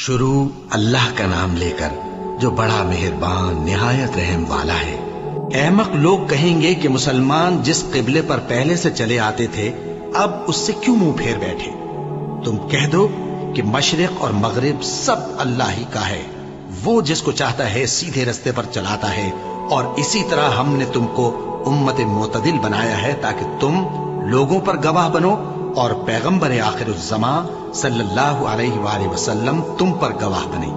शुरू अल्लाह का नाम लेकर जो बड़ा मेहरबान निहायत रहम वाला है। अहमक लोग कहेंगे कि मुसलमान जिस किबले पर पहले से चले आते थे अब उससे क्यों मुंह फेर बैठे। तुम कह दो कि मशरिक और मगरिब सब अल्लाह ही का है, वो जिसको चाहता है सीधे रास्ते पर चलाता है। और इसी तरह हमने तुमको उम्मत मोतदिल बनाया है ताकि तुम लोगों पर गवाह बनो और पैगंबर आखिरुज़्ज़मा सल्लल्लाहु अलैहि वसल्लम तुम पर गवाह बने।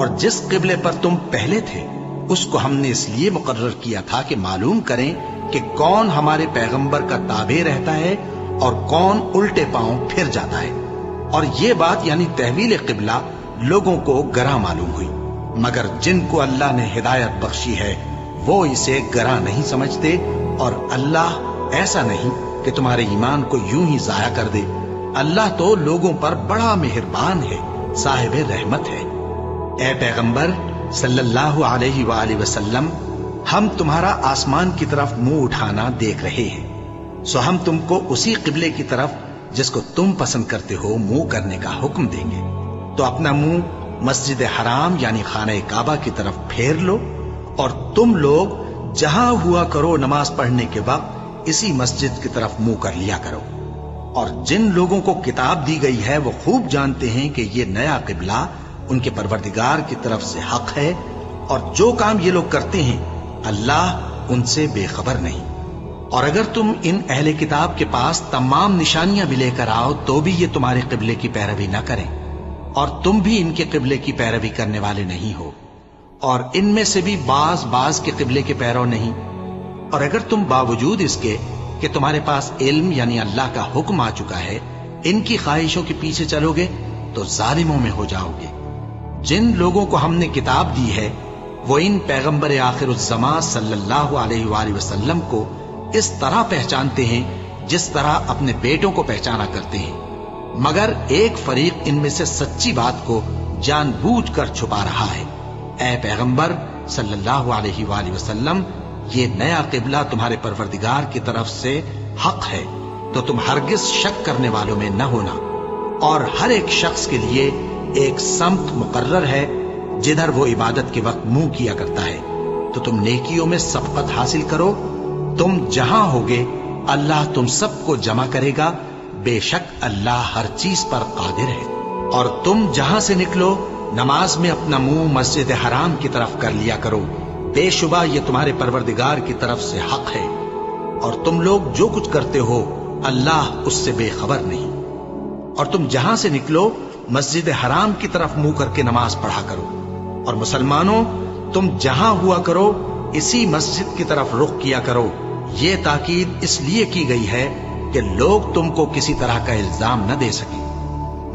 और जिस किबले पर तुम पहले थे उसको हमने इसलिए मुकर्रर किया था कि मालूम करें कि कौन हमारे पैगंबर का ताबे रहता है और कौन उल्टे पांव फिर जाता है। और ये बात यानी तहवील किबला लोगों को गरा मालूम हुई, मगर जिनको अल्लाह ने हिदायत बख्शी है वो इसे गरा नहीं समझते। और अल्लाह ऐसा नहीं कि तुम्हारे ईमान को यूं ही जाया कर दे। अल्लाह तो लोगों पर बड़ा मेहरबान है, साहिब रहमत है। ए पैगंबर सल्लल्लाहु अलैहि वसल्लम, हम तुम्हारा आसमान की तरफ मुंह उठाना देख रहे हैं, सो हम तुमको उसी किबले की तरफ जिसको तुम पसंद करते हो मुंह करने का हुक्म देंगे। तो अपना मुंह मस्जिद हराम यानी खाने काबा की तरफ फेर लो और तुम लोग जहां हुआ करो नमाज पढ़ने के वक्त इसी मस्जिद की तरफ मुंह कर लिया करो। और जिन लोगों को किताब दी गई है वो खूब जानते हैं कि ये नया किबला उनके परवरदिगार की तरफ से हक है, और जो काम ये लोग करते हैं अल्लाह उनसे बेखबर नहीं। और अगर तुम इन अहले किताब के पास तमाम निशानियां भी लेकर आओ तो भी ये तुम्हारे किबले की पैरवी न करें, और तुम भी इनके किबले की पैरवी करने वाले नहीं हो, और इनमें से भी बाज के किबले के पैरव नहीं। और अगर तुम बावजूद इसके कि तुम्हारे पास इल्म यानी अल्लाह का हुक्म आ चुका है इनकी ख्वाहिशों के पीछे चलोगे तो जालिमों में हो जाओगे। जिन लोगों को हमने किताब दी है वो इन पैगंबर आखिरुज़्ज़मा सल्लल्लाहु अलैहि वसल्लम को इस तरह पहचानते हैं जिस तरह अपने बेटों को पहचाना करते हैं, मगर एक फरीक इनमें से सच्ची बात को जानबूझकर छुपा रहा है। ऐ पैगंबर सल्लल्लाहु अलैहि वसल्लम, ये नया किबला तुम्हारे परवरदिगार की तरफ से हक है, तो तुम हरगिज शक करने वालों में न होना। और हर एक शख्स के लिए एक सम्त मुकर्रर है जिधर वो इबादत के वक्त मुंह किया करता है। तो तुम नेकियों में सबकत हासिल करो। तुम जहां होगे अल्लाह तुम सबको जमा करेगा, बेशक अल्लाह हर चीज पर कादिर है। और तुम जहां से निकलो नमाज में अपना मुंह मस्जिद हराम की तरफ कर लिया करो, बेशुबा ये तुम्हारे परवरदिगार की तरफ से हक है, और तुम लोग जो कुछ करते हो अल्लाह उससे बेखबर नहीं। और तुम जहां से निकलो मस्जिद हराम की तरफ मुंह करके नमाज पढ़ा करो। और मुसलमानों, तुम जहां हुआ करो इसी मस्जिद की तरफ रुख किया करो। ये ताकीद इसलिए की गई है कि लोग तुमको किसी तरह का इल्जाम न दे सके,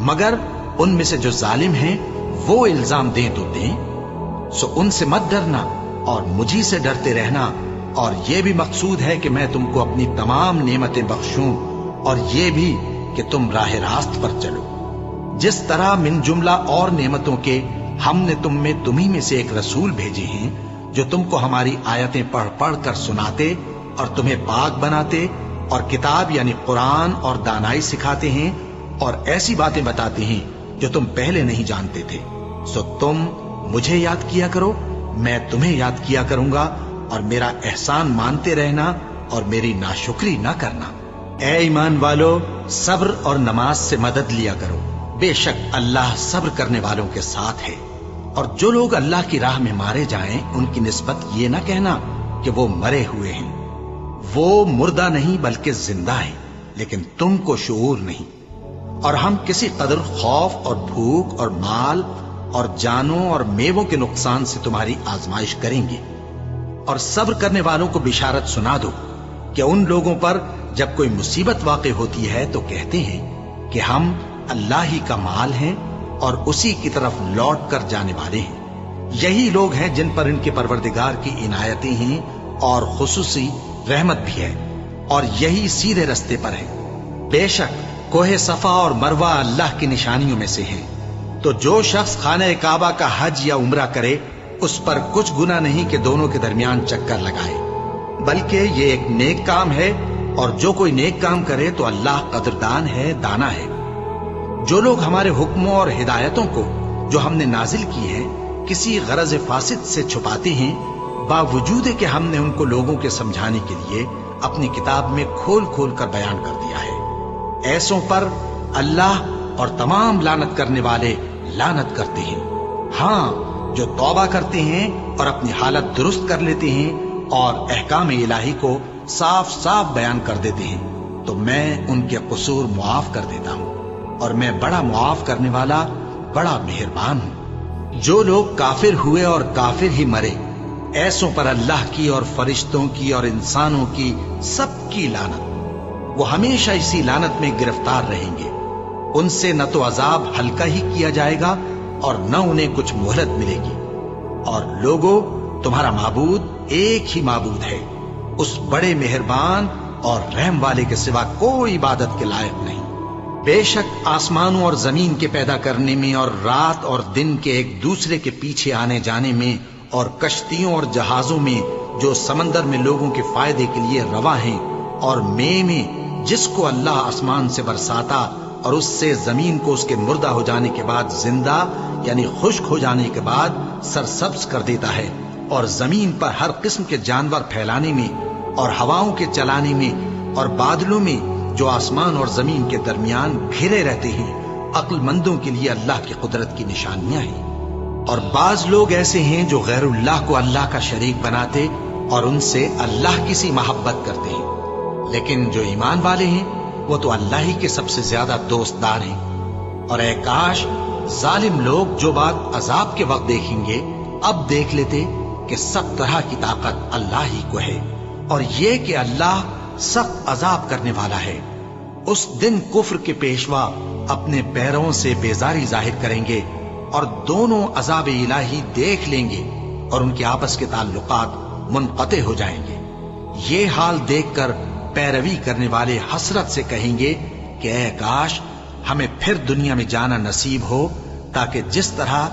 मगर उनमें से जो जालिम हैं वो इल्जाम दें तो दें। सो उनसे मत डरना और मुझी से डरते रहना। और ये भी मकसूद है कि मैं तुमको अपनी तमाम नेमतें बख्शूं, और ये भी कि तुम राह रास्त पर चलो। जिस तरह मिन जुमला और नेमतों के हमने तुम्ही में से एक रसूल भेजे हैं जो तुमको हमारी आयतें पढ़ पढ़ कर सुनाते और तुम्हें पाक बनाते और किताब यानी कुरान और दानाई सिखाते हैं और ऐसी बातें बताते हैं जो तुम पहले नहीं जानते थे। सो तुम मुझे याद किया करो, मैं तुम्हें याद किया करूंगा, और मेरा एहसान मानते रहना और मेरी नाशुक्री न करना। ऐ ईमान वालो, सब्र और नमाज से मदद लिया करो, बेशक अल्लाह सब्र करने वालों के साथ है। और जो लोग अल्लाह की राह में मारे जाएं उनकी निस्बत ये ना कहना कि वो मरे हुए हैं, वो मुर्दा नहीं बल्कि जिंदा है, लेकिन तुमको शऊर नहीं। और हम किसी कदर खौफ और भूख और माल और जानों और मेवों के नुकसान से तुम्हारी आजमाइश करेंगे। और सब्र करने वालों को बिशारत सुना दो कि उन लोगों पर जब कोई मुसीबत वाक़ई होती है तो कहते हैं कि हम अल्लाह ही का माल हैं और उसी की तरफ लौट कर जाने वाले हैं। यही लोग हैं जिन पर इनके परवरदिगार की इनायतें हैं और खुसूसी रहमत भी है, और यही सीधे रास्ते पर है। बेशक कोहे सफा और मरवा अल्लाह की निशानियों में से है। तो जो शख्स खाने काबा का हज या उम्रा करे उस पर कुछ गुनाह नहीं कि दोनों के दरमियान चक्कर लगाए, बल्कि ये एक नेक काम है, और जो कोई नेक काम करे तो अल्लाह कदरदान है, दाना है। जो लोग हमारे हुक्मों और हिदायतों को जो हमने नाजिल की है किसी गरज फासिद से छुपाते हैं, बावजूद कि हमने उनको लोगों के समझाने के लिए अपनी किताब में खोल खोल कर बयान कर दिया है। ऐसों पर अल्लाह और तमाम लानत करने वाले लानत करते हैं। हाँ, जो तौबा करते हैं और अपनी हालत दुरुस्त कर लेते हैं और अहकाम इलाही को साफ साफ बयान कर देते हैं, तो मैं उनके कसूर मुआफ कर देता हूं और मैं बड़ा मुआफ करने वाला, बड़ा मेहरबान हूं। जो लोग काफिर हुए और काफिर ही मरे, ऐसों पर अल्लाह की और फरिश्तों की और इंसानों की सबकी लानत। वो हमेशा इसी लानत में गिरफ्तार रहेंगे। उनसे न तो अजाब हल्का ही किया जाएगा और न उन्हें कुछ मोहलत मिलेगी। और लोगों, तुम्हारा माबूद एक ही माबूद है, उस बड़े मेहरबान और रहम वाले के सिवा कोई इबादत के लायक नहीं। बेशक आसमानों और जमीन के पैदा करने में और रात और दिन के एक दूसरे के पीछे आने जाने में और कश्तियों और जहाजों में जो समंदर में लोगों के फायदे के लिए रवा हैं, और में जिसको अल्लाह आसमान से बरसाता और उससे जमीन को उसके मुर्दा हो जाने के बाद जिंदा यानी खुश्क हो जाने के बाद सरसब्ज कर देता है, और जमीन पर हर किस्म के जानवर फैलाने में और हवाओं के चलाने में और बादलों में जो आसमान और जमीन के दरमियान घिरे रहते हैं, अक्लमंदों के लिए अल्लाह की कुदरत की निशानियां हैं। और बाज लोग ऐसे हैं जो गैरुल्लाह को अल्लाह का शरीक बनाते और उनसे अल्लाह की सी मोहब्बत करते हैं, लेकिन जो ईमान वाले हैं वो तो अल्लाह ही के सबसे ज्यादा दोस्तदार हैं। और ऐ काश जालिम लोग जो बात अजाब के वक्त देखेंगे अब देख लेते कि सब तरह की ताकत अल्लाह ही को है, और ये कि अल्लाह सख्त अजाब करने वाला है। उस दिन कुफ्र के पेशवा अपने पैरों से बेजारी जाहिर करेंगे और दोनों अजाब इलाही देख लेंगे और उनके आपस के ताल्लुकात मुनक़ते हो जाएंगे। ये हाल देखकर पैरवी करने वाले हसरत से कहेंगे कि ऐ काश हमें फिर दुनिया में जाना नसीब हो, ताकि जिस तरह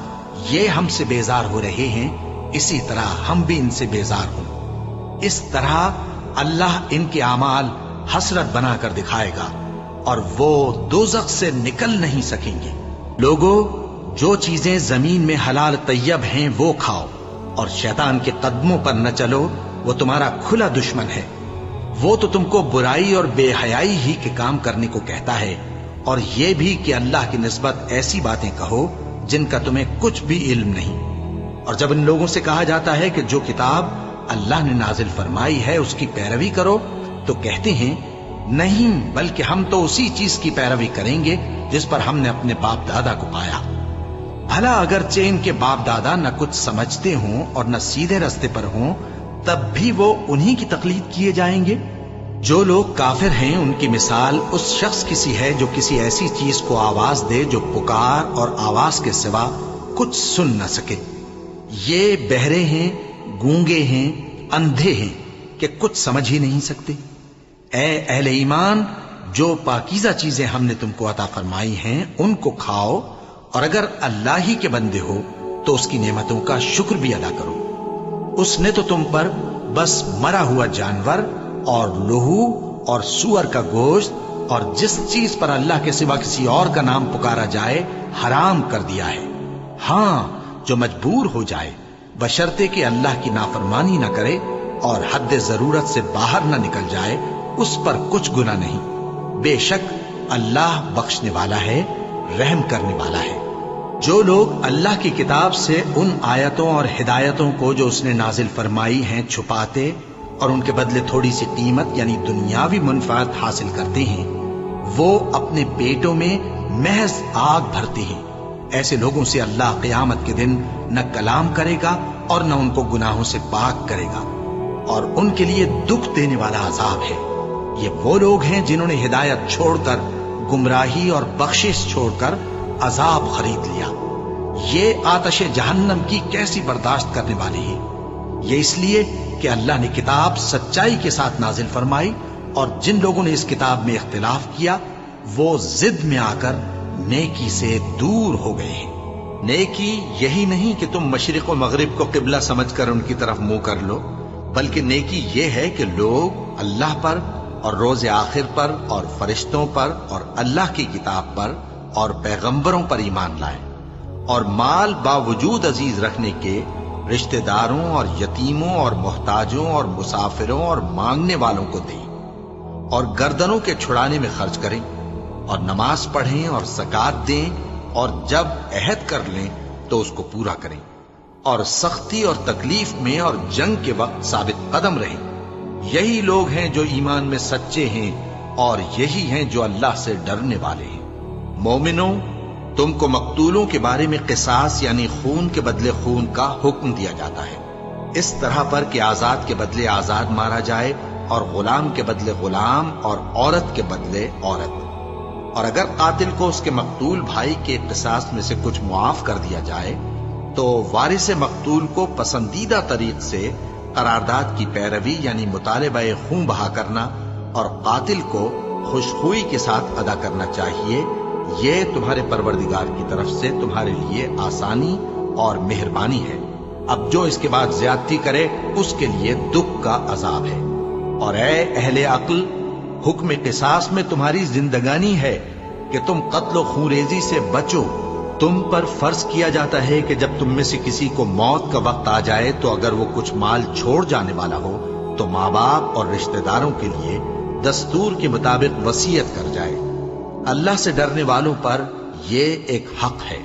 ये हमसे बेजार हो रहे हैं इसी तरह हम भी इनसे बेजार हों। इस तरह अल्लाह इनके आमाल हसरत बनाकर दिखाएगा और वो दोज़ख से निकल नहीं सकेंगे। लोगों, जो चीजें जमीन में हलाल तैयब हैं वो खाओ, और शैतान के कदमों पर न चलो, वो तुम्हारा खुला दुश्मन है। वो तो तुमको बुराई और बेहयाई ही के काम करने को कहता है, और ये भी कि अल्लाह की निस्बत ऐसी बातें कहो जिनका तुम्हें कुछ भी इल्म नहीं। और जब इन लोगों से कहा जाता है कि जो किताब अल्लाह ने नाजिल फरमाई है उसकी पैरवी करो, तो कहते हैं नहीं, बल्कि हम तो उसी चीज की पैरवी करेंगे जिस पर हमने अपने बाप दादा को पाया। भला अगरचे इनके बाप दादा न कुछ समझते हों और न सीधे रास्ते पर हों, तब भी वो उन्हीं की तकलीद किए जाएंगे। जो लोग काफिर हैं उनकी मिसाल उस शख्स की सी है जो किसी ऐसी चीज को आवाज दे जो पुकार और आवाज के सिवा कुछ सुन न सके। ये बहरे हैं, गूंगे हैं, अंधे हैं कि कुछ समझ ही नहीं सकते। ऐ अहले ईमान, जो पाकीज़ा चीजें हमने तुमको अता फरमाई हैं उनको खाओ, और अगर अल्लाह ही के बंदे हो तो उसकी नेमतों का शुक्र भी अदा करो। उसने तो तुम पर बस मरा हुआ जानवर और लहू और सुअर का गोश्त और जिस चीज पर अल्लाह के सिवा किसी और का नाम पुकारा जाए हराम कर दिया है। हाँ, जो मजबूर हो जाए बशर्ते कि अल्लाह की नाफरमानी न करे और हद जरूरत से बाहर न निकल जाए, उस पर कुछ गुनाह नहीं। बेशक अल्लाह बख्शने वाला है, रहम करने वाला है। जो लोग अल्लाह की किताब से उन आयतों और हिदायतों को जो उसने नाजिल फरमाई हैं छुपाते और उनके बदले थोड़ी सी कीमत यानी दुनियावी मुनफात हासिल करते हैं, वो अपने पेटों में महज आग भरते हैं। ऐसे लोगों से अल्लाह क़यामत के दिन न कलाम करेगा और न उनको गुनाहों से पाक करेगा, और उनके लिए दुख देने वाला अजाब है। ये वो लोग हैं जिन्होंने हिदायत छोड़कर, गुमराही और बख्शिश छोड़कर अजाब खरीद लिया। ये आतश जहन्नम की कैसी बर्दाश्त करने वाले हैं। ये इसलिए कि अल्लाह ने किताब सच्चाई के साथ नाजिल फरमाई, और जिन लोगों ने इस किताब में इख्तिलाफ किया वो जिद में आकर नेकी से दूर हो गए हैं। नेकी यही नहीं कि तुम मशरिक और मगरिब को किबला समझकर उनकी तरफ मुंह कर लो, बल्कि नेकी ये है कि लोग अल्लाह पर और रोज़े आखिर पर और फरिश्तों पर और अल्लाह की किताब पर और पैगंबरों पर ईमान लाएं, اور مال باوجود عزیز رکھنے کے رشتہ داروں اور یتیموں اور محتاجوں اور مسافروں اور مانگنے والوں کو دیں، اور گردنوں کے چھڑانے میں خرچ کریں، اور نماز پڑھیں اور زکات دیں، اور جب عہد کر لیں تو اس کو پورا کریں، اور سختی اور تکلیف میں اور جنگ کے وقت ثابت قدم رہیں۔ یہی لوگ ہیں جو ایمان میں سچے ہیں، اور یہی ہیں جو اللہ سے ڈرنے والے ہیں۔ مومنوں، تم کو مقتولوں کے بارے میں قصاص یعنی خون کے بدلے خون کا حکم دیا جاتا ہے، اس طرح پر کہ آزاد کے بدلے آزاد مارا جائے، اور غلام کے بدلے غلام، اور عورت کے بدلے عورت۔ اور اگر قاتل کو اس کے مقتول بھائی کے قصاص میں سے کچھ معاف کر دیا جائے تو وارث مقتول کو پسندیدہ طریق سے قرارداد کی پیروی یعنی مطالبہ خون بہا کرنا اور قاتل کو خوشخوئی کے ساتھ ادا کرنا چاہیے۔ یہ تمہارے پروردگار کی طرف سے تمہارے لیے آسانی اور مہربانی ہے۔ اب جو اس کے بعد زیادتی کرے اس کے لیے دکھ کا عذاب ہے۔ اور اے اہل عقل، حکم قصاص میں تمہاری زندگانی ہے کہ تم قتل و خونریزی سے بچو۔ تم پر فرض کیا جاتا ہے کہ جب تم میں سے کسی کو موت کا وقت آ جائے تو اگر وہ کچھ مال چھوڑ جانے والا ہو تو ماں باپ اور رشتہ داروں کے لیے دستور کے مطابق وصیت کر جائے۔ اللہ سے ڈرنے والوں پر یہ ایک حق ہے۔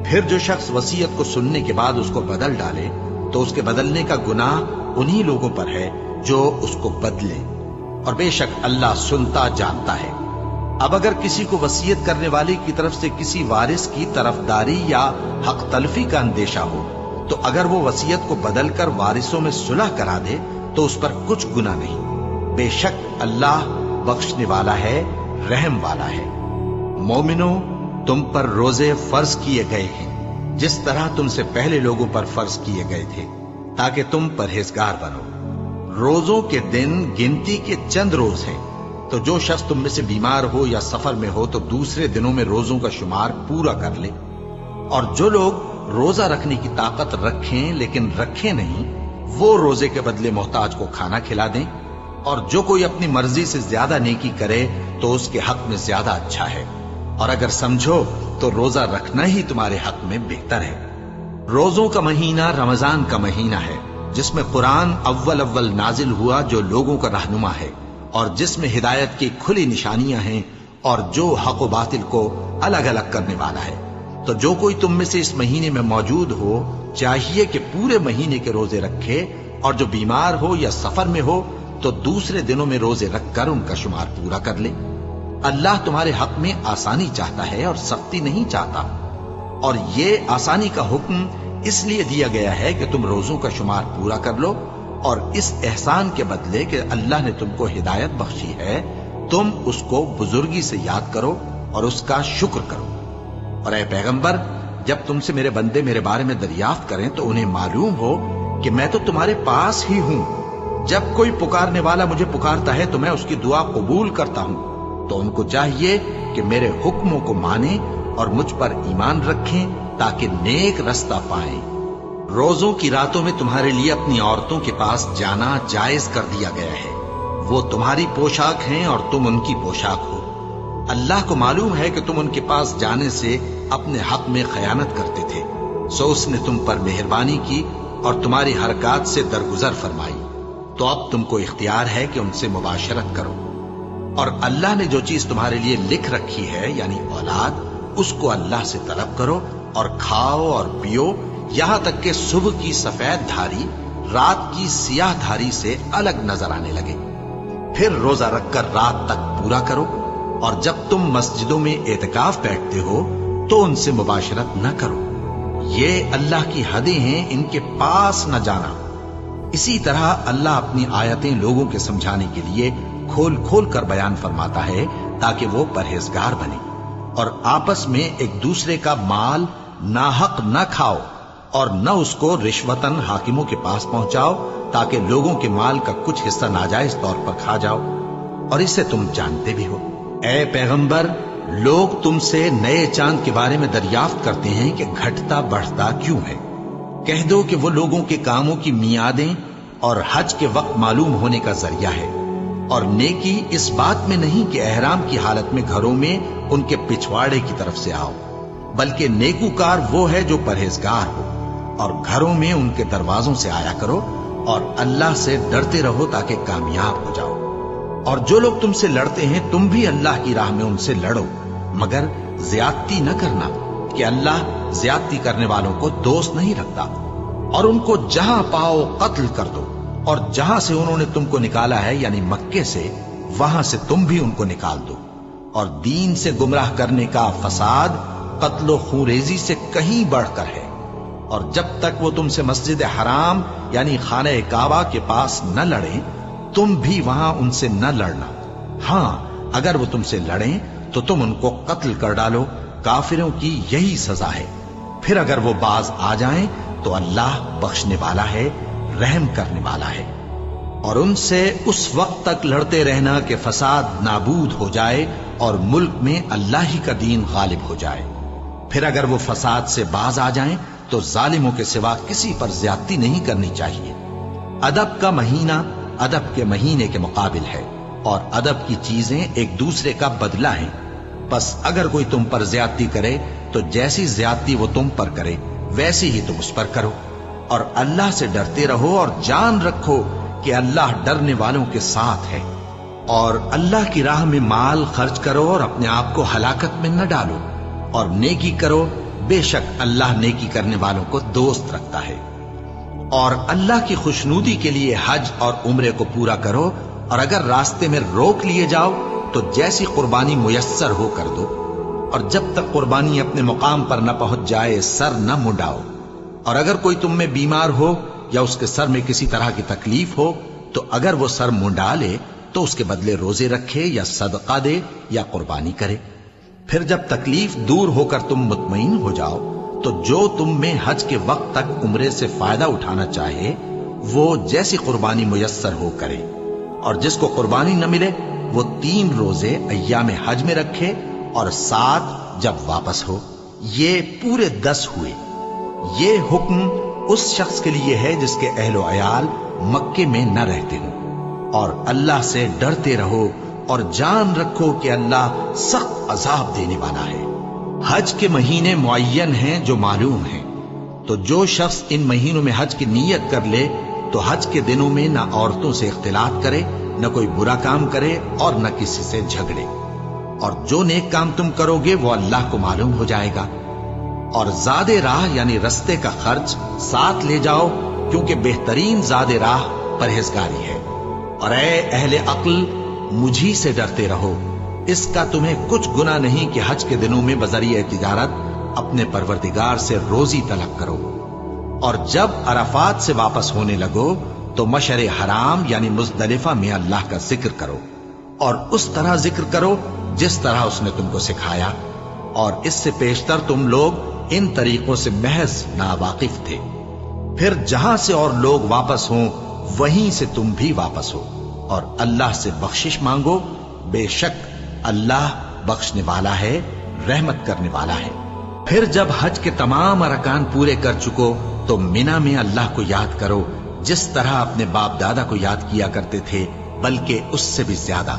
پھر جو شخص وصیت کو سننے کے بعد اس کو بدل ڈالے تو اس کے بدلنے کا گناہ انہی لوگوں پر ہے جو اس کو بدلے، اور بے شک اللہ سنتا جانتا ہے۔ اب اگر کسی کو وصیت کرنے والے کی طرف سے کسی وارث کی طرفداری یا حق تلفی کا اندیشہ ہو تو اگر وہ وصیت کو بدل کر وارثوں میں صلح کرا دے تو اس پر کچھ گناہ نہیں، بے شک اللہ بخشنے والا ہے، رحم والا ہے۔ مومنوں، تم پر روزے فرض کیے گئے ہیں جس طرح تم سے پہلے لوگوں پر فرض کیے گئے تھے تاکہ تم پرہیزگار بنو۔ روزوں کے دن گنتی کے چند روز ہیں، تو جو شخص تم میں سے بیمار ہو یا سفر میں ہو تو دوسرے دنوں میں روزوں کا شمار پورا کر لے۔ اور جو لوگ روزہ رکھنے کی طاقت رکھیں لیکن رکھیں نہیں، وہ روزے کے بدلے محتاج کو کھانا کھلا دیں۔ اور جو کوئی اپنی مرضی سے زیادہ نیکی کرے تو اس کے حق میں زیادہ اچھا ہے، اور اگر سمجھو تو روزہ رکھنا ہی تمہارے حق میں بہتر ہے۔ روزوں کا مہینہ رمضان کا مہینہ ہے جس میں قرآن اول نازل ہوا، جو لوگوں کا رہنما ہے اور جس میں ہدایت کی کھلی نشانیاں ہیں اور جو حق و باطل کو الگ الگ کرنے والا ہے۔ تو جو کوئی تم میں سے اس مہینے میں موجود ہو چاہیے کہ پورے مہینے کے روزے رکھے، اور جو بیمار ہو یا سفر میں ہو تو دوسرے دنوں میں روزے رکھ کر ان کا شمار پورا کر لے۔ اللہ تمہارے حق میں آسانی چاہتا ہے اور سختی نہیں چاہتا، اور یہ آسانی کا حکم اس لیے دیا گیا ہے کہ تم روزوں کا شمار پورا کر لو، اور اس احسان کے بدلے کہ اللہ نے تم کو ہدایت بخشی ہے تم اس کو بزرگی سے یاد کرو اور اس کا شکر کرو۔ اور اے پیغمبر، جب تم سے میرے بندے میرے بارے میں دریافت کریں تو انہیں معلوم ہو کہ میں تو تمہارے پاس ہی ہوں۔ جب کوئی پکارنے والا مجھے پکارتا ہے تو میں اس کی دعا قبول کرتا ہوں۔ تو ان کو چاہیے کہ میرے حکموں کو مانیں اور مجھ پر ایمان رکھیں تاکہ نیک رستہ پائیں۔ روزوں کی راتوں میں تمہارے لیے اپنی عورتوں کے پاس جانا جائز کر دیا گیا ہے، وہ تمہاری پوشاک ہیں اور تم ان کی پوشاک ہو۔ اللہ کو معلوم ہے کہ تم ان کے پاس جانے سے اپنے حق میں خیانت کرتے تھے، سو اس نے تم پر مہربانی کی اور تمہاری حرکات سے درگزر فرمائی، تو اب تم کو اختیار ہے کہ ان سے مباشرت کرو۔ اور اللہ نے جو چیز تمہارے لیے لکھ رکھی ہے یعنی اولاد، اس کو اللہ سے طلب کرو اور کھاؤ اور پیو، یہاں تک کہ صبح کی سفید دھاری رات کی سیاہ دھاری سے الگ نظر آنے لگے۔ پھر روزہ رکھ کر رات تک پورا کرو، اور جب تم مسجدوں میں اعتکاف بیٹھتے ہو تو ان سے مباشرت نہ کرو، یہ اللہ کی حدیں ہیں، ان کے پاس نہ جانا۔ اسی طرح اللہ اپنی آیتیں لوگوں کے سمجھانے کے لیے کھول کھول کر بیان فرماتا ہے تاکہ وہ پرہیزگار بنے، اور آپس میں ایک دوسرے کا مال ناحق نہ کھاؤ اور نہ اس کو رشوتاً حاکموں کے پاس پہنچاؤ تاکہ لوگوں کے مال کا کچھ حصہ ناجائز طور پر کھا جاؤ، اور اسے تم جانتے بھی ہو۔ اے پیغمبر، لوگ تم سے نئے چاند کے بارے میں دریافت کرتے ہیں کہ گھٹتا بڑھتا کیوں ہے۔ کہہ دو کہ وہ لوگوں کے کاموں کی میعادیں اور حج کے وقت معلوم ہونے کا ذریعہ ہے، اور نیکی اس بات میں نہیں کہ احرام کی حالت میں گھروں میں ان کے پچھواڑے کی طرف سے آؤ، बल्कि नेकूकार वो है जो परहेजगार हो। और घरों में उनके दरवाजों से आया करो और अल्लाह से डरते रहो ताकि कामयाब हो जाओ। और जो लोग तुमसे लड़ते हैं तुम भी अल्लाह की राह में उनसे लड़ो, मगर ज्यादती न करना कि अल्लाह ज्यादती करने वालों को दोस्त नहीं रखता। और उनको जहां पाओ कत्ल कर दो, और जहां से उन्होंने तुमको निकाला है यानी मक्के से, वहां से तुम भी उनको निकाल दो। और दीन से गुमराह करने का फसाद कत्लो खूरेजी से कहीं बढ़कर है। और जब तक वो तुमसे मस्जिद हराम यानी खाने काबा के पास न लड़े, तुम भी वहां उनसे न लड़ना। हां, अगर वो तुमसे लड़ें तो तुम उनको कत्ल कर डालो। काफिरों की यही सजा है। फिर अगर वो बाज आ जाएं तो अल्लाह बख्शने वाला है, रहम करने वाला है। और उनसे उस वक्त तक लड़ते रहना कि फसाद नाबूद हो जाए और मुल्क में अल्लाह ही का दीन गालिब हो जाए। फिर अगर वो फसाद से बाज आ जाएं तो जालिमों के सिवा किसी पर ज्यादती नहीं करनी चाहिए। अदब का महीना अदब के महीने के मुकाबिल है, और अदब की चीजें एक दूसरे का बदला है। बस अगर कोई तुम पर ज्यादती करे तो जैसी ज्यादती वो तुम पर करे वैसी ही तुम उस पर करो। और अल्लाह से डरते रहो और जान रखो कि अल्लाह डरने वालों के साथ है। और अल्लाह की राह में माल खर्च करो और अपने आप को हलाकत में न डालो, और नेकी करो, बेशक अल्लाह नेकी करने वालों को दोस्त रखता है। और अल्लाह की खुशनूदी के लिए हज और उम्रे को पूरा करो, और अगर रास्ते में रोक लिए जाओ तो जैसी कुर्बानी मुयस्सर हो कर दो। और जब तक कुर्बानी अपने मुकाम पर न पहुंच जाए सर न मुंडाओ। और अगर कोई तुम में बीमार हो या उसके सर में किसी तरह की तकलीफ हो तो अगर वो सर मुंडा ले तो उसके बदले रोजे रखे या सदका दे या कुर्बानी करे। फिर जब तकलीफ दूर होकर तुम मुतमईन हो जाओ तो जो तुम में हज के वक्त तक उम्रे से फायदा उठाना चाहे वो जैसी कुर्बानी मुयस्सर हो करे। और जिसको कुर्बानी न मिले वो 3 रोजे अय्याम हज में रखे और 7 जब वापस हो। ये पूरे 10 हुए। ये हुक्म उस शख्स के लिए है जिसके अहलो अयाल मक्के में न रहते हों। और अल्लाह से डरते रहो और जान रखो कि अल्लाह सख्त अजाब देने वाला है। हज के महीने मुअय्यन हैं जो मालूम हैं। तो जो शख्स इन महीनों में हज की नीयत कर ले तो हज के दिनों में न औरतों से इख्तिलात करे, न कोई बुरा काम करे और न किसी से झगड़े। और जो नेक काम तुम करोगे वो अल्लाह को मालूम हो जाएगा। और ज़ादे राह यानी रस्ते का खर्च साथ ले जाओ, क्योंकि बेहतरीन ज़ादे राह परहेजगारी है। और ए अहले अक्ल, मुझी से डरते रहो। इसका तुम्हें कुछ गुनाह नहीं कि हज के दिनों में बजरिए तिजारत अपने परवरदिगार से रोजी तलब करो। और जब अरफात से वापस होने लगो तो मशर हराम यानी मुज़दलिफा में अल्लाह का जिक्र करो, और उस तरह जिक्र करो जिस तरह उसने तुमको सिखाया। और इससे पेशतर तुम लोग इन तरीकों से महज नावाकिफ थे। फिर जहां से और लोग वापस हों वहीं से तुम भी वापस हो, और अल्लाह से बख्शिश मांगो। बेशक अल्लाह बख्शने वाला है, रहमत करने वाला है। फिर जब हज के तमाम अरकान पूरे कर चुको तो मिना में अल्लाह को याद करो जिस तरह अपने बाप दादा को याद किया करते थे, बल्कि उससे भी ज्यादा।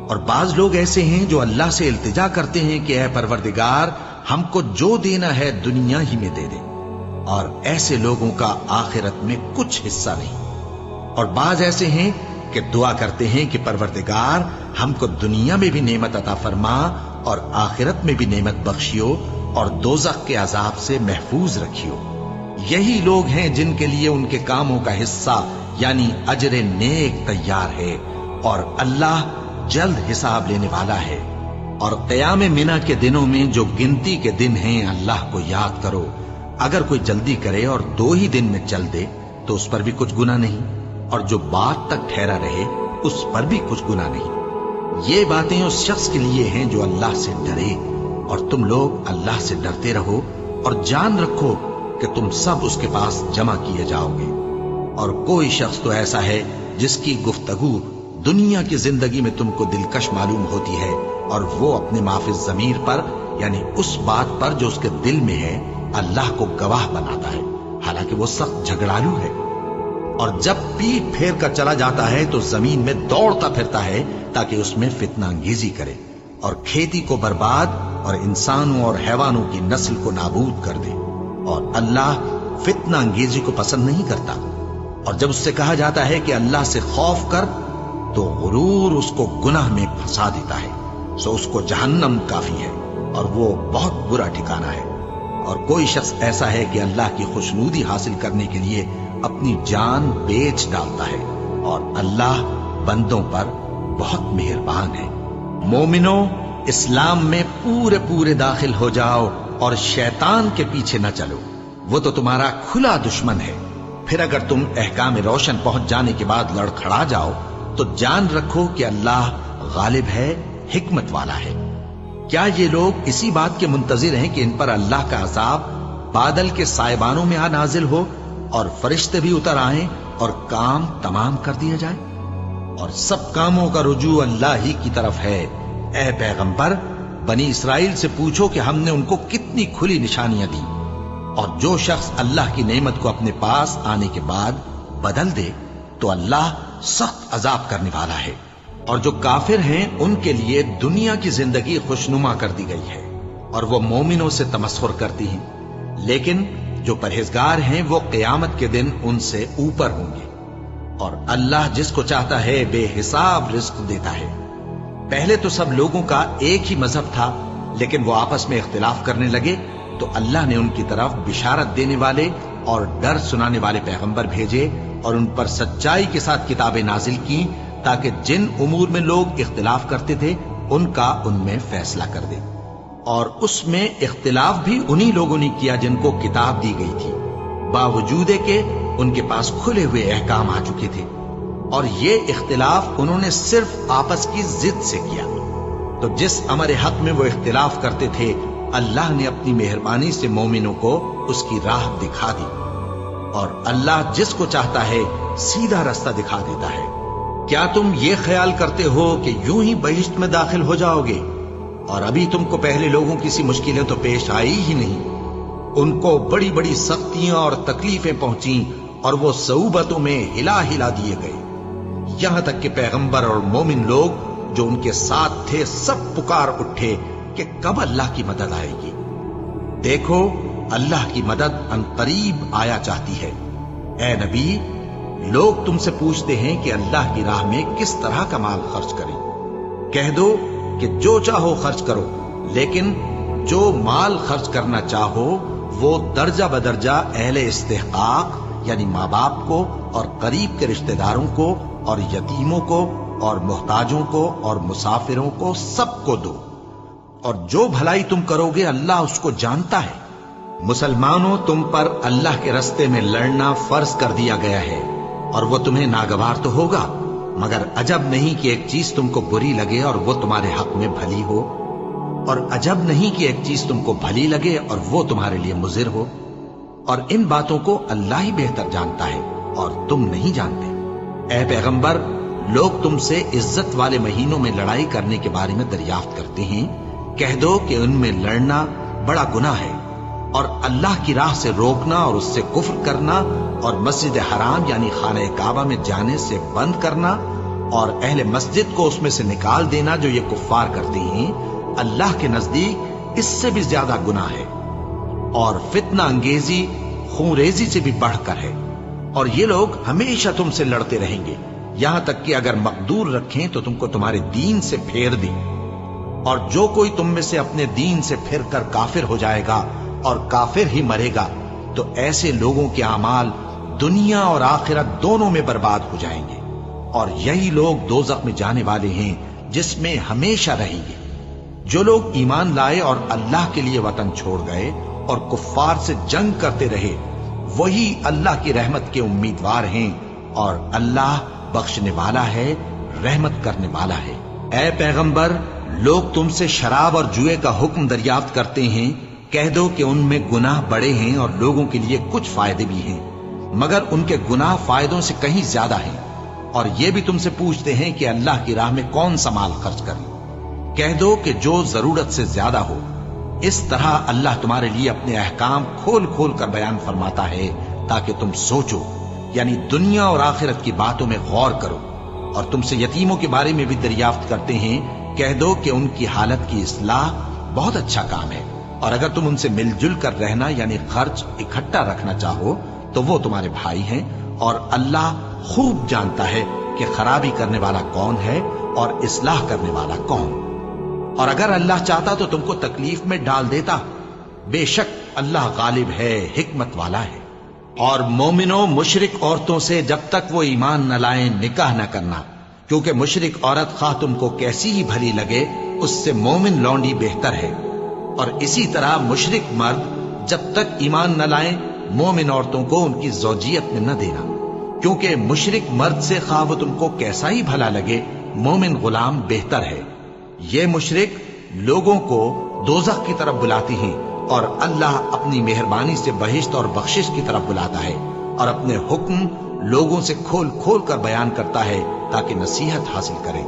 और बाज लोग ऐसे हैं जो अल्लाह से इल्तिजा करते हैं कि ऐ परवरदिगार, हमको जो देना है दुनिया ही में दे दे। और ऐसे लोगों का आखिरत में कुछ हिस्सा नहीं। और बाज ऐसे हैं कि दुआ करते हैं कि परवरदिगार हमको दुनिया में भी नेमत अता फरमा और आखिरत में भी नेमत बख्शियो और दोज़ख के अजाब से महफूज रखियो। यही लोग हैं जिनके लिए उनके कामों का हिस्सा यानी अजरे नेक तैयार है, और अल्लाह जल्द हिसाब लेने वाला है। और क़याम मिना के दिनों में जो गिनती के दिन हैं अल्लाह को याद करो। अगर कोई जल्दी करे और 2 ही दिन में चल दे तो उस पर भी कुछ गुनाह नहीं, और जो बात तक ठहरा रहे उस पर भी कुछ गुनाह नहीं। ये बातें उस शख्स के लिए हैं जो अल्लाह से डरे। और तुम लोग अल्लाह से डरते रहो और जान रखो कि तुम सब उसके पास जमा किए जाओगे। और कोई शख्स तो ऐसा है जिसकी गुफ्तगू दुनिया की जिंदगी में तुमको दिलकश मालूम होती है, और वो अपने माफिज ज़मीर पर यानी उस बात पर जो उसके दिल में है अल्लाह को गवाह बनाता है, हालांकि वो सख्त झगड़ालू है। और जब पीठ फेर कर चला जाता है तो जमीन में दौड़ता फिरता है ताकि उसमें फितना अंगेजी करे, और खेती को बर्बाद اور انسانوں اور حیوانوں کی نسل کو نابود کر دے۔ اور اللہ فتنہ انگیزی کو پسند نہیں کرتا، اور جب اس سے کہا جاتا ہے کہ اللہ سے خوف کر تو غرور اس کو گناہ میں پھنسا دیتا ہے، سو اس کو جہنم کافی ہے اور وہ بہت برا ٹھکانہ ہے۔ اور کوئی شخص ایسا ہے کہ اللہ کی خوشنودی حاصل کرنے کے لیے اپنی جان بیچ ڈالتا ہے، اور اللہ بندوں پر بہت مہربان ہے۔ مومنو، اسلام میں پورے داخل ہو جاؤ اور شیطان کے پیچھے نہ چلو، وہ تو تمہارا کھلا دشمن ہے۔ پھر اگر تم احکام روشن پہنچ جانے کے بعد لڑکھڑا جاؤ تو جان رکھو کہ اللہ غالب ہے، حکمت والا ہے۔ کیا یہ لوگ اسی بات کے منتظر ہیں کہ ان پر اللہ کا عذاب بادل کے سائبانوں میں نازل ہو اور فرشتے بھی اتر آئیں اور کام تمام کر دیا جائے؟ اور سب کاموں کا رجوع اللہ ہی کی طرف ہے۔ اے پیغمبر، بنی اسرائیل سے پوچھو کہ ہم نے ان کو کتنی کھلی نشانیاں دی، اور جو شخص اللہ کی نعمت کو اپنے پاس آنے کے بعد بدل دے تو اللہ سخت عذاب کرنے والا ہے۔ اور جو کافر ہیں ان کے لیے دنیا کی زندگی خوشنما کر دی گئی ہے، اور وہ مومنوں سے تمسخر کرتی ہیں، لیکن جو پرہیزگار ہیں وہ قیامت کے دن ان سے اوپر ہوں گے۔ اور اللہ جس کو چاہتا ہے بے حساب رزق دیتا ہے۔ پہلے تو سب لوگوں کا ایک ہی مذہب تھا، لیکن وہ آپس میں اختلاف کرنے لگے تو اللہ نے ان کی طرف بشارت دینے والے اور ڈر سنانے والے پیغمبر بھیجے، اور ان پر سچائی کے ساتھ کتابیں نازل کی، تاکہ جن امور میں لوگ اختلاف کرتے تھے ان کا ان میں فیصلہ کر دے۔ اور اس میں اختلاف بھی انہی لوگوں نے کیا جن کو کتاب دی گئی تھی، باوجود کہ ان کے پاس کھلے ہوئے احکام آ چکے تھے، اور یہ اختلاف انہوں نے صرف آپس کی ضد سے کیا۔ تو جس امر حق میں وہ اختلاف کرتے تھے اللہ نے اپنی مہربانی سے مومنوں کو اس کی راہ دکھا دی، اور اللہ جس کو چاہتا ہے سیدھا رستہ دکھا دیتا ہے۔ کیا تم یہ خیال کرتے ہو کہ یوں ہی بہشت میں داخل ہو جاؤ گے، اور ابھی تم کو پہلے لوگوں کی سی مشکلیں تو پیش آئی ہی نہیں؟ ان کو بڑی بڑی سختیاں اور تکلیفیں پہنچیں، اور وہ صعوبتوں میں ہلا دیے گئے، یہاں تک کہ پیغمبر اور مومن لوگ جو ان کے ساتھ تھے سب پکار اٹھے کہ کب اللہ کی مدد آئے گی۔ دیکھو، اللہ کی مدد عنقریب آیا چاہتی ہے۔ اے نبی، لوگ تم سے پوچھتے ہیں کہ اللہ کی راہ میں کس طرح کا مال خرچ کریں۔ کہہ دو کہ جو چاہو خرچ کرو، لیکن جو مال خرچ کرنا چاہو وہ درجہ بدرجہ اہل استحقاق یعنی ماں باپ کو اور قریب کے رشتہ داروں کو اور یتیموں کو اور محتاجوں کو اور مسافروں کو سب کو دو، اور جو بھلائی تم کرو گے اللہ اس کو جانتا ہے۔ مسلمانوں، تم پر اللہ کے رستے میں لڑنا فرض کر دیا گیا ہے، اور وہ تمہیں ناگوار تو ہوگا، مگر عجب نہیں کہ ایک چیز تم کو بری لگے اور وہ تمہارے حق میں بھلی ہو، اور عجب نہیں کہ ایک چیز تم کو بھلی لگے اور وہ تمہارے لیے مضر ہو، اور ان باتوں کو اللہ ہی بہتر جانتا ہے اور تم نہیں جانتے۔ اے پیغمبر، لوگ تم سے عزت والے مہینوں میں لڑائی کرنے کے بارے میں دریافت کرتے ہیں، کہہ دو کہ ان میں لڑنا بڑا گناہ ہے، اور اللہ کی راہ سے روکنا اور اس سے کفر کرنا اور مسجد حرام یعنی خانہ کعبہ میں جانے سے بند کرنا اور اہل مسجد کو اس میں سے نکال دینا جو یہ کفار کرتے ہیں، اللہ کے نزدیک اس سے بھی زیادہ گناہ ہے، اور فتنہ انگیزی خونریزی سے بھی بڑھ کر ہے۔ اور یہ لوگ ہمیشہ تم سے لڑتے رہیں گے، یہاں تک کہ اگر مقدور رکھیں تو تم کو تمہارے دین سے پھیر دیں، اور جو کوئی تم میں سے اپنے دین سے پھر کر کافر ہو جائے گا اور کافر ہی مرے گا تو ایسے لوگوں کے اعمال دنیا اور آخرت دونوں میں برباد ہو جائیں گے، اور یہی لوگ دوزخ میں جانے والے ہیں جس میں ہمیشہ رہیں گے۔ جو لوگ ایمان لائے اور اللہ کے لیے وطن چھوڑ گئے اور کفار سے جنگ کرتے رہے وہی اللہ کی رحمت کے امیدوار ہیں، اور اللہ بخشنے والا ہے، رحمت کرنے والا ہے۔ اے پیغمبر، لوگ تم سے شراب اور جوئے کا حکم دریافت کرتے ہیں، کہہ دو کہ ان میں گناہ بڑے ہیں اور لوگوں کے لیے کچھ فائدے بھی ہیں، مگر ان کے گناہ فائدوں سے کہیں زیادہ ہیں۔ اور یہ بھی تم سے پوچھتے ہیں کہ اللہ کی راہ میں کون سا مال خرچ کریں، کہہ دو کہ جو ضرورت سے زیادہ ہو۔ اس طرح اللہ تمہارے لیے اپنے احکام کھول کھول کر بیان فرماتا ہے تاکہ تم سوچو، یعنی دنیا اور آخرت کی باتوں میں غور کرو۔ اور تم سے یتیموں کے بارے میں بھی دریافت کرتے ہیں، کہہ دو کہ ان کی حالت کی اصلاح बहुत अच्छा काम है, और अगर तुम उनसे मिलजुल कर रहना यानी खर्च इकट्ठा रखना चाहो तो वो तुम्हारे भाई हैं, और अल्लाह खूब जानता है कि खराबी करने वाला कौन है और इस्लाह करने वाला कौन। और अगर अल्लाह चाहता तो तुमको तकलीफ में डाल देता, बेशक अल्लाह गालिब है, हिकमत वाला है। और मोमिनो, मुशरिक औरतों से जब तक वो ईमान न लाएं निकाह न करना, क्योंकि मुशरिक औरत खा तुमको कैसी ही भली लगे उससे मोमिन लौंडी बेहतर है। और इसी तरह मुशरिक मर्द जब तक ईमान न लाएं मोमिन औरतों को उनकी ज़ौजियत में न देना, क्योंकि मुशरिक मर्द से खा वो तुमको कैसा ही भला लगे मोमिन गुलाम बेहतर है। ये मुशरिक लोगों को दोज़ख की तरफ बुलाती हैं, और अल्लाह अपनी मेहरबानी से बहिश्त और बख्शिश की तरफ बुलाता है, और अपने हुक्म लोगों से खोल खोल कर बयान करता है ताकि नसीहत हासिल करें।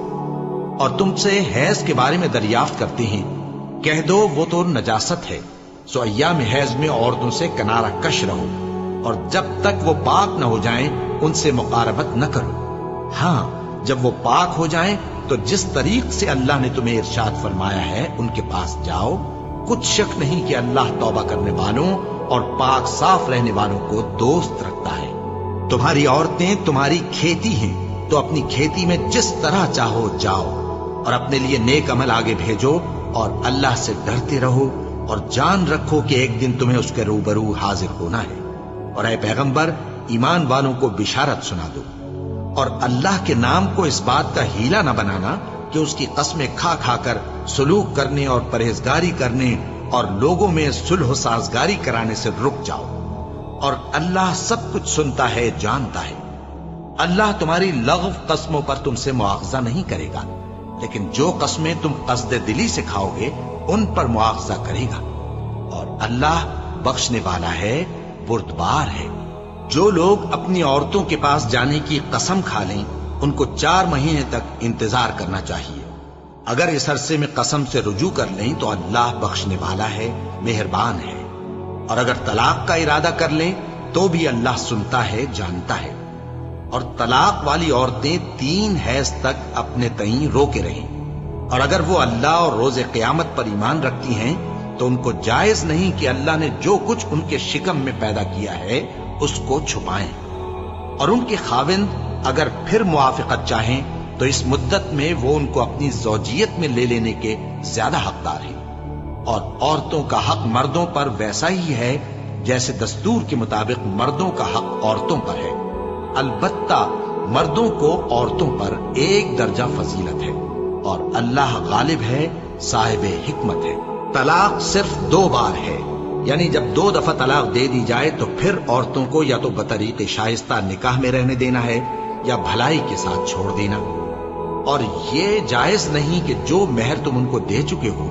और तुमसे हैज के बारे में दरियाफ्त करते हैं, कह दो वो तो नजासत है, सो अय्याम हैज में औरतों से किनारा कश रहो, और जब तक वो पाक न हो जाएं उनसे मुकारबत न करो। हाँ, जब वो पाक हो जाएं तो जिस तरीक से अल्लाह ने तुम्हें इरशाद फरमाया है उनके पास जाओ। कुछ शक नहीं कि अल्लाह तौबा करने वालों और पाक साफ रहने वालों को दोस्त रखता है। तुम्हारी औरतें तुम्हारी खेती हैं, तो अपनी खेती में जिस तरह चाहो जाओ, और अपने लिए नेक अमल आगे भेजो, और अल्लाह से डरते रहो, और जान रखो कि एक दिन तुम्हें उसके रूबरू हाजिर होना है। और ऐ पैगंबर, ईमान वालों को बिशारत सुना दो, और अल्लाह के नाम को इस बात का हीला न बनाना कि उसकी कसमें खा खा कर सुलूक करने और परहेजगारी करने और लोगों में सुलह साजगारी कराने से रुक जाओ। और अल्लाह सब कुछ सुनता है, जानता है। अल्लाह तुम्हारी लग़व कस्मों पर तुमसे मुआवजा नहीं करेगा, लेकिन जो कस्में तुम कसदे दिली से खाओगे उन पर मुआवजा करेगा। और अल्लाह बख्शने वाला है, बुर्दबार है। जो लोग अपनी औरतों के पास जाने की कसम खा लें उनको 4 महीने तक इंतजार करना चाहिए। अगर इस अरसे में कसम से रुजू कर लें तो अल्लाह बख्शने वाला है, मेहरबान है। और अगर तलाक का इरादा कर लें तो भी अल्लाह सुनता है, जानता है। और तलाक वाली औरतें 3 हैज तक अपने तईं रोके रहें। और अगर वो अल्लाह और रोजे क़यामत पर ईमान रखती हैं तो उनको जायज नहीं कि अल्लाह ने जो कुछ उनके शिकम में पैदा किया है उसको छुपाएं। और उनके खाविंद अगर फिर मुआफ़िक़त चाहें तो इस मुद्दत में वो उनको अपनी ज़ौजियत में ले लेने के ज्यादा हकदार हैं। और औरतों का हक मर्दों पर वैसा ही है जैसे दस्तूर के मुताबिक मर्दों का हक औरतों पर है। अलबत्ता मर्दों को औरतों पर 1 दर्जा फजीलत है, और अल्लाह गालिब है, साहिब हिकमत है। तलाक सिर्फ 2 बार है, यानी जब 2 दफा तलाक दे दी जाए तो फिर औरतों को या तो बतरीक़े शाइस्ता निकाह में रहने देना है या भलाई के साथ छोड़ देना। और ये जायज नहीं कि जो मेहर तुम उनको दे चुके हो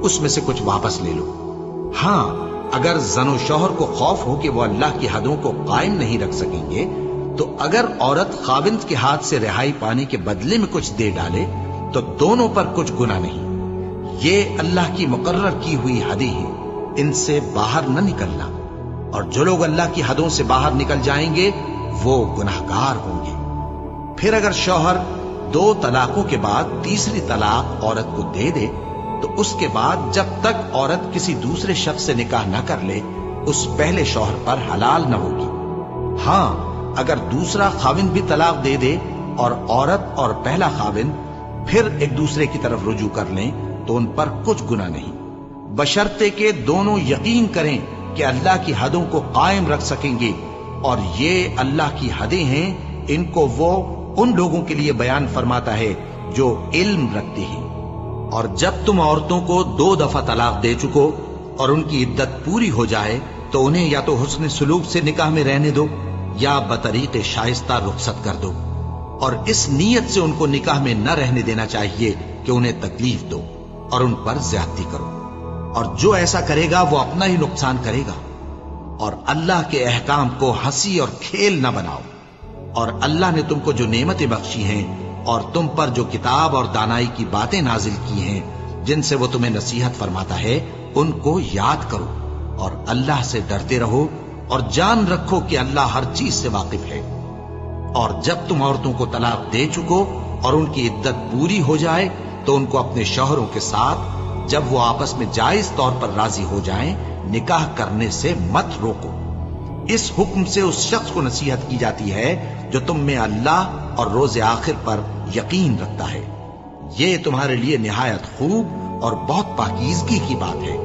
उसमें से कुछ वापस ले लो। हाँ, अगर जनो शौहर को खौफ हो कि वो अल्लाह की हदों को कायम नहीं रख सकेंगे तो अगर औरत खाविंद के हाथ से रिहाई पाने के बदले में कुछ दे डाले तो दोनों पर कुछ गुनाह नहीं। ये अल्लाह की मुकर्रर की हुई हदें हैं, इनसे बाहर न निकलना। और जो लोग अल्लाह की हदों से बाहर निकल जाएंगे वो गुनाहगार होंगे। फिर अगर शौहर 2 तलाकों के बाद तीसरी तलाक औरत को दे दे तो उसके बाद जब तक औरत किसी दूसरे शख्स से निकाह न कर ले उस पहले शौहर पर हलाल न होगी। हाँ, अगर दूसरा खाविंद भी तलाक दे दे और औरत और पहला खाविंद फिर एक दूसरे की तरफ रुजू कर लें तो उन पर कुछ गुनाह नहीं, बशर्ते के दोनों यकीन करें कि अल्लाह की हदों को कायम रख सकेंगे। और ये अल्लाह की हदें हैं, इनको वो उन लोगों के लिए बयान फरमाता है जो इल्म रखते हैं। और जब तुम औरतों को 2 दफा तलाक दे चुको और उनकी इद्दत पूरी हो जाए तो उन्हें या तो हुस्न सुलूक से निकाह में रहने दो या बतरीक़े शाइस्ता रुखसत कर दो। और इस नीयत से उनको निकाह में न रहने देना चाहिए कि उन्हें तकलीफ दो और उन पर ज्यादती करो। और जो ऐसा करेगा वो अपना ही नुकसान करेगा। और अल्लाह के अहकाम को हंसी और खेल न बनाओ। और अल्लाह ने तुमको जो नेमतें बख्शी हैं और तुम पर जो किताब और दानाई की बातें नाजिल की हैं जिनसे वो तुम्हें नसीहत फरमाता है उनको याद करो और अल्लाह से डरते रहो और जान रखो कि अल्लाह हर चीज से वाकिफ है। और जब तुम औरतों को तलाक दे चुको और उनकी इद्दत पूरी हो जाए तो उनको अपने शौहरों के साथ جب وہ آپس میں جائز طور پر راضی ہو جائیں نکاح کرنے سے مت روکو۔ اس حکم سے اس شخص کو نصیحت کی جاتی ہے جو تم میں اللہ اور روز آخر پر یقین رکھتا ہے۔ یہ تمہارے لیے نہایت خوب اور بہت پاکیزگی کی بات ہے،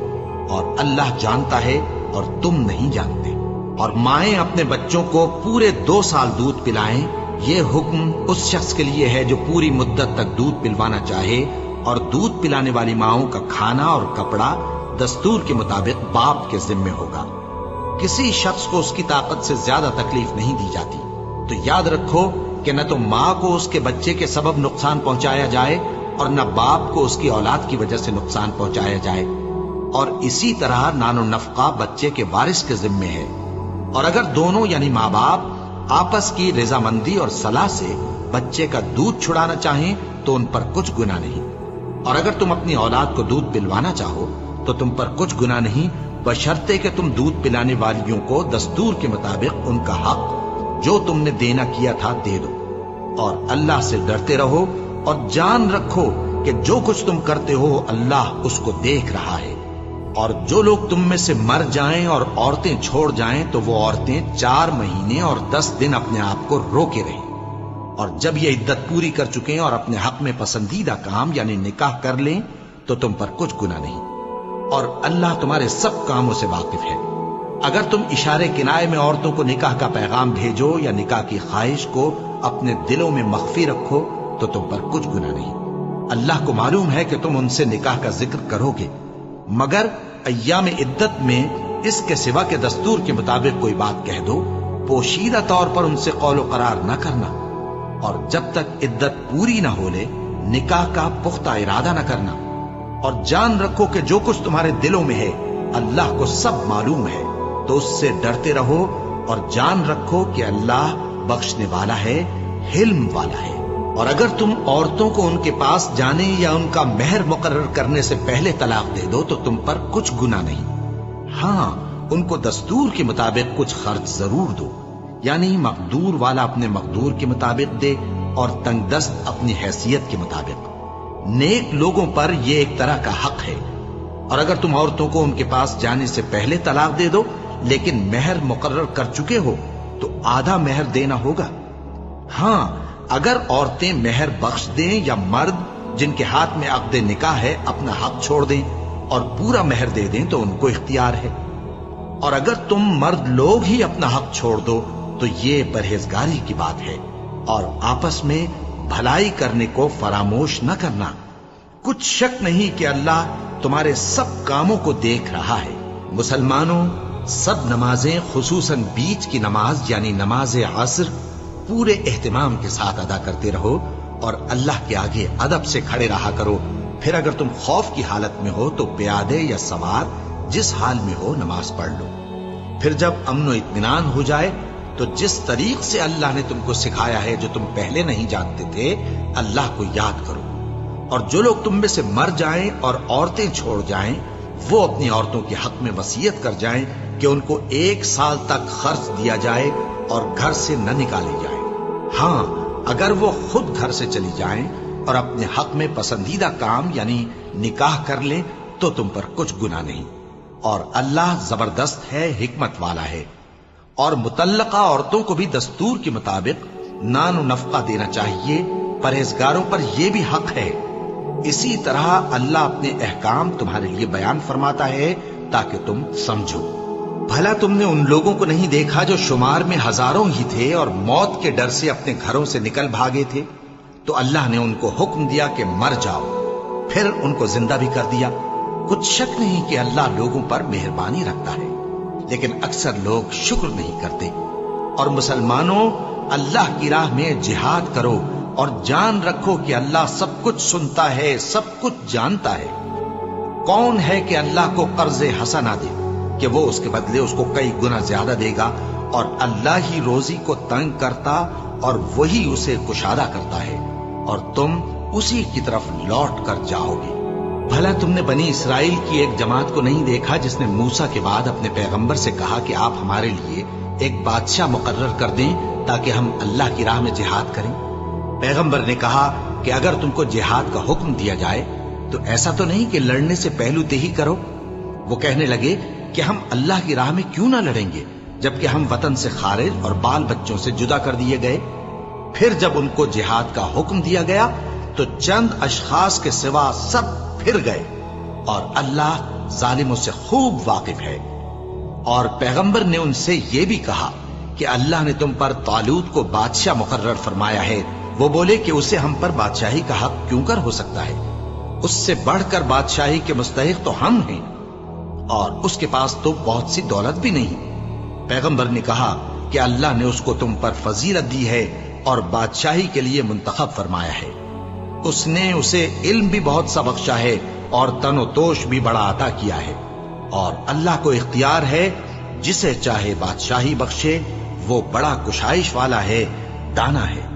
اور اللہ جانتا ہے اور تم نہیں جانتے۔ اور مائیں اپنے بچوں کو پورے 2 سال دودھ پلائیں، یہ حکم اس شخص کے لیے ہے جو پوری مدت تک دودھ پلوانا چاہے، اور دودھ پلانے والی ماؤں کا کھانا اور کپڑا دستور کے مطابق باپ کے ذمے ہوگا۔ کسی شخص کو اس کی طاقت سے زیادہ تکلیف نہیں دی جاتی، تو یاد رکھو کہ نہ تو ماں کو اس کے بچے کے سبب نقصان پہنچایا جائے اور نہ باپ کو اس کی اولاد کی وجہ سے نقصان پہنچایا جائے، اور اسی طرح نان و نفقہ بچے کے وارث کے ذمے ہے۔ اور اگر دونوں یعنی ماں باپ آپس کی رضامندی اور صلاح سے بچے کا دودھ چھڑانا چاہیں تو ان پر کچھ گناہ نہیں، اور اگر تم اپنی اولاد کو دودھ پلوانا چاہو تو تم پر کچھ گناہ نہیں، بشرطے کہ تم دودھ پلانے والیوں کو دستور کے مطابق ان کا حق جو تم نے دینا کیا تھا دے دو۔ اور اللہ سے ڈرتے رہو اور جان رکھو کہ جو کچھ تم کرتے ہو اللہ اس کو دیکھ رہا ہے۔ اور جو لوگ تم میں سے مر جائیں اور عورتیں چھوڑ جائیں تو وہ عورتیں 4 مہینے اور 10 دن اپنے آپ کو روکے رہیں، اور جب یہ عدت پوری کر چکیں اور اپنے حق میں پسندیدہ کام یعنی نکاح کر لیں تو تم پر کچھ گناہ نہیں، اور اللہ تمہارے سب کاموں سے واقف ہے۔ اگر تم اشارے کنائے میں عورتوں کو نکاح کا پیغام بھیجو یا نکاح کی خواہش کو اپنے دلوں میں مخفی رکھو تو تم پر کچھ گناہ نہیں۔ اللہ کو معلوم ہے کہ تم ان سے نکاح کا ذکر کرو گے، مگر ایام عدت میں اس کے سوا کے دستور کے مطابق کوئی بات کہہ دو، پوشیدہ طور پر ان سے قول و قرار نہ کرنا، اور جب تک عدت پوری نہ ہو لے نکاح کا پختہ ارادہ نہ کرنا۔ اور جان رکھو کہ جو کچھ تمہارے دلوں میں ہے اللہ کو سب معلوم ہے، تو اس سے ڈرتے رہو اور جان رکھو کہ اللہ بخشنے والا ہے، حلم والا ہے۔ اور اگر تم عورتوں کو ان کے پاس جانے یا ان کا مہر مقرر کرنے سے پہلے طلاق دے دو تو تم پر کچھ گناہ نہیں، ہاں ان کو دستور کے مطابق کچھ خرچ ضرور دو، یعنی مقدور والا اپنے مقدور کے مطابق دے اور تنگ دست اپنی حیثیت کے مطابق۔ نیک لوگوں پر یہ ایک طرح کا حق ہے۔ اور اگر تم عورتوں کو ان کے پاس جانے سے پہلے طلاق دے دو لیکن مہر مقرر کر چکے ہو تو آدھا مہر دینا ہوگا۔ ہاں اگر عورتیں مہر بخش دیں یا مرد جن کے ہاتھ میں عقد نکاح ہے اپنا حق چھوڑ دیں اور پورا مہر دے دیں تو ان کو اختیار ہے۔ اور اگر تم مرد لوگ ہی اپنا حق چھوڑ دو تو یہ پرہیزگاری کی بات ہے، اور آپس میں بھلائی کرنے کو فراموش نہ کرنا۔ کچھ شک نہیں کہ اللہ تمہارے سب کاموں کو دیکھ رہا ہے۔ مسلمانوں، سب نمازیں خصوصاً بیچ کی نماز یعنی نماز عصر پورے اہتمام کے ساتھ ادا کرتے رہو اور اللہ کے آگے ادب سے کھڑے رہا کرو۔ پھر اگر تم خوف کی حالت میں ہو تو پیادے یا سوار جس حال میں ہو نماز پڑھ لو۔ پھر جب امن و اطمینان ہو جائے تو جس طریق سے اللہ نے تم کو سکھایا ہے جو تم پہلے نہیں جانتے تھے اللہ کو یاد کرو۔ اور جو لوگ تم میں سے مر جائیں اور عورتیں چھوڑ جائیں وہ اپنی عورتوں کے حق میں وصیت کر جائیں کہ ان کو 1 سال تک خرچ دیا جائے اور گھر سے نہ نکالی جائے۔ ہاں اگر وہ خود گھر سے چلی جائیں اور اپنے حق میں پسندیدہ کام یعنی نکاح کر لیں تو تم پر کچھ گناہ نہیں، اور اللہ زبردست ہے، حکمت والا ہے۔ اور مطلقہ عورتوں کو بھی دستور کے مطابق نان و نفقہ دینا چاہیے، پرہیزگاروں پر یہ بھی حق ہے۔ اسی طرح اللہ اپنے احکام تمہارے لیے بیان فرماتا ہے تاکہ تم سمجھو۔ بھلا تم نے ان لوگوں کو نہیں دیکھا جو شمار میں ہزاروں ہی تھے اور موت کے ڈر سے اپنے گھروں سے نکل بھاگے تھے؟ تو اللہ نے ان کو حکم دیا کہ مر جاؤ، پھر ان کو زندہ بھی کر دیا۔ کچھ شک نہیں کہ اللہ لوگوں پر مہربانی رکھتا ہے، لیکن اکثر لوگ شکر نہیں کرتے۔ اور مسلمانوں، اللہ کی راہ میں جہاد کرو اور جان رکھو کہ اللہ سب کچھ سنتا ہے، سب کچھ جانتا ہے۔ کون ہے کہ اللہ کو قرض حسنہ دے کہ وہ اس کے بدلے اس کو کئی گنا زیادہ دے گا؟ اور اللہ ہی روزی کو تنگ کرتا اور وہی اسے کشادہ کرتا ہے، اور تم اسی کی طرف لوٹ کر جاؤ گے۔ بھلا تم نے بنی اسرائیل کی ایک جماعت کو نہیں دیکھا جس نے موسیٰ کے بعد اپنے پیغمبر سے کہا کہ آپ ہمارے لیے ایک بادشاہ مقرر کر دیں تاکہ ہم اللہ کی راہ میں جہاد کریں؟ پیغمبر نے کہا کہ اگر تم کو جہاد کا حکم دیا جائے تو ایسا تو نہیں کہ لڑنے سے پہلو تہی کرو؟ وہ کہنے لگے کہ ہم اللہ کی راہ میں کیوں نہ لڑیں گے جبکہ ہم وطن سے خارج اور بال بچوں سے جدا کر دیے گئے۔ پھر جب ان کو جہاد کا حکم دیا گیا تو چند اشخاص کے سوا سب پھر گئے، اور اللہ ظالموں سے خوب واقف ہے۔ اور پیغمبر نے ان سے یہ بھی کہا کہ اللہ نے تم پر طالوت کو بادشاہ مقرر فرمایا ہے۔ وہ بولے کہ اسے ہم پر بادشاہی کا حق کیوں کر ہو سکتا ہے؟ اس سے بڑھ کر بادشاہی کے مستحق تو ہم ہیں، اور اس کے پاس تو بہت سی دولت بھی نہیں۔ پیغمبر نے کہا کہ اللہ نے اس کو تم پر فضیلت دی ہے اور بادشاہی کے لیے منتخب فرمایا ہے۔ اس نے اسے علم بھی بہت سا بخشا ہے اور تن و توش بھی بڑا عطا کیا ہے، اور اللہ کو اختیار ہے جسے چاہے بادشاہی بخشے، وہ بڑا کشائش والا ہے، دانا ہے۔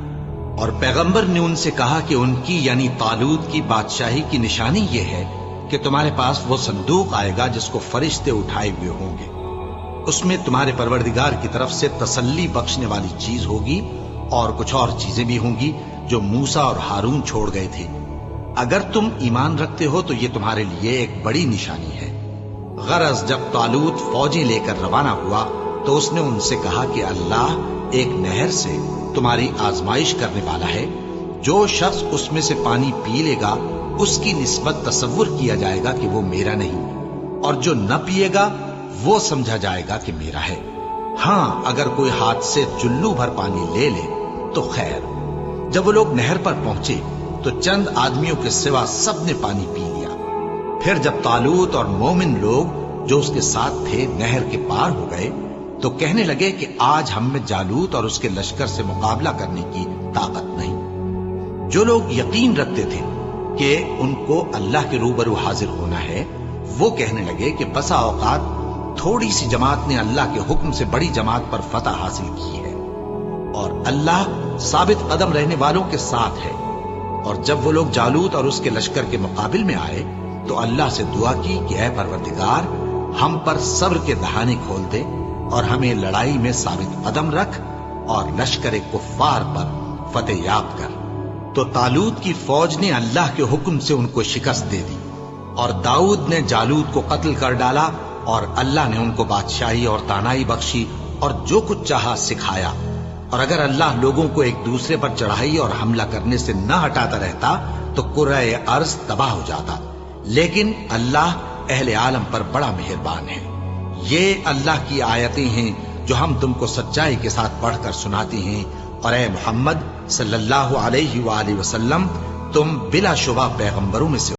اور پیغمبر نے ان سے کہا کہ ان کی یعنی طالوت کی بادشاہی کی نشانی یہ ہے کہ تمہارے پاس وہ صندوق آئے گا جس کو فرشتے اٹھائے ہوئے ہوں گے۔ اس میں تمہارے پروردگار کی طرف سے تسلی بخشنے والی چیز ہوگی، اور کچھ اور چیزیں بھی ہوں گی جو موسیٰ اور ہارون چھوڑ گئے تھے۔ اگر تم ایمان رکھتے ہو تو یہ تمہارے لیے ایک بڑی نشانی ہے۔ غرض جب طالوت فوجیں لے کر روانہ ہوا تو اس نے ان سے کہا کہ اللہ ایک نہر سے تمہاری آزمائش کرنے والا ہے، جو شخص اس میں سے پانی پی لے گا اس کی نسبت تصور کیا جائے گا کہ وہ میرا نہیں، اور جو نہ پیے گا وہ سمجھا جائے گا کہ میرا ہے۔ ہاں اگر کوئی ہاتھ سے چلو بھر پانی لے لے تو خیر۔ جب وہ لوگ نہر پر پہنچے تو چند آدمیوں کے سوا سب نے پانی پی لیا۔ پھر جب طالوت اور مومن لوگ جو اس کے ساتھ تھے نہر کے پار ہو گئے تو کہنے لگے کہ آج ہم میں جالوت اور اس کے لشکر سے مقابلہ کرنے کی طاقت نہیں۔ جو لوگ یقین رکھتے تھے کہ ان کو اللہ کے روبرو حاضر ہونا ہے، وہ کہنے لگے کہ بسا اوقات تھوڑی سی جماعت نے اللہ کے حکم سے بڑی جماعت پر فتح حاصل کی ہے، اور اللہ ثابت قدم رہنے والوں کے ساتھ ہے۔ اور جب وہ لوگ جالوت اور اس کے لشکر کے مقابل میں آئے تو اللہ سے دعا کی کہ اے پروردگار، ہم پر صبر کے دہانے کھول دے اور ہمیں لڑائی میں ثابت قدم رکھ اور لشکر کفار پر فتح یاب کر۔ تو طالوت کی فوج نے اللہ کے حکم سے ان کو شکست دے دی، اور داؤد نے جالوت کو قتل کر ڈالا، اور اللہ نے ان کو بادشاہی اور دانائی بخشی اور جو کچھ چاہا سکھایا۔ اور اگر اللہ لوگوں کو ایک دوسرے پر چڑھائی اور حملہ کرنے سے نہ ہٹاتا رہتا تو کرۂ ارض تباہ ہو جاتا، لیکن اللہ اہل عالم پر بڑا مہربان ہے۔ یہ اللہ کی آیتیں ہیں جو ہم تم کو سچائی کے ساتھ پڑھ کر سناتے ہیں، اور اے محمد صلی اللہ علیہ وآلہ وسلم، تم بلا شبہ پیغمبروں میں سے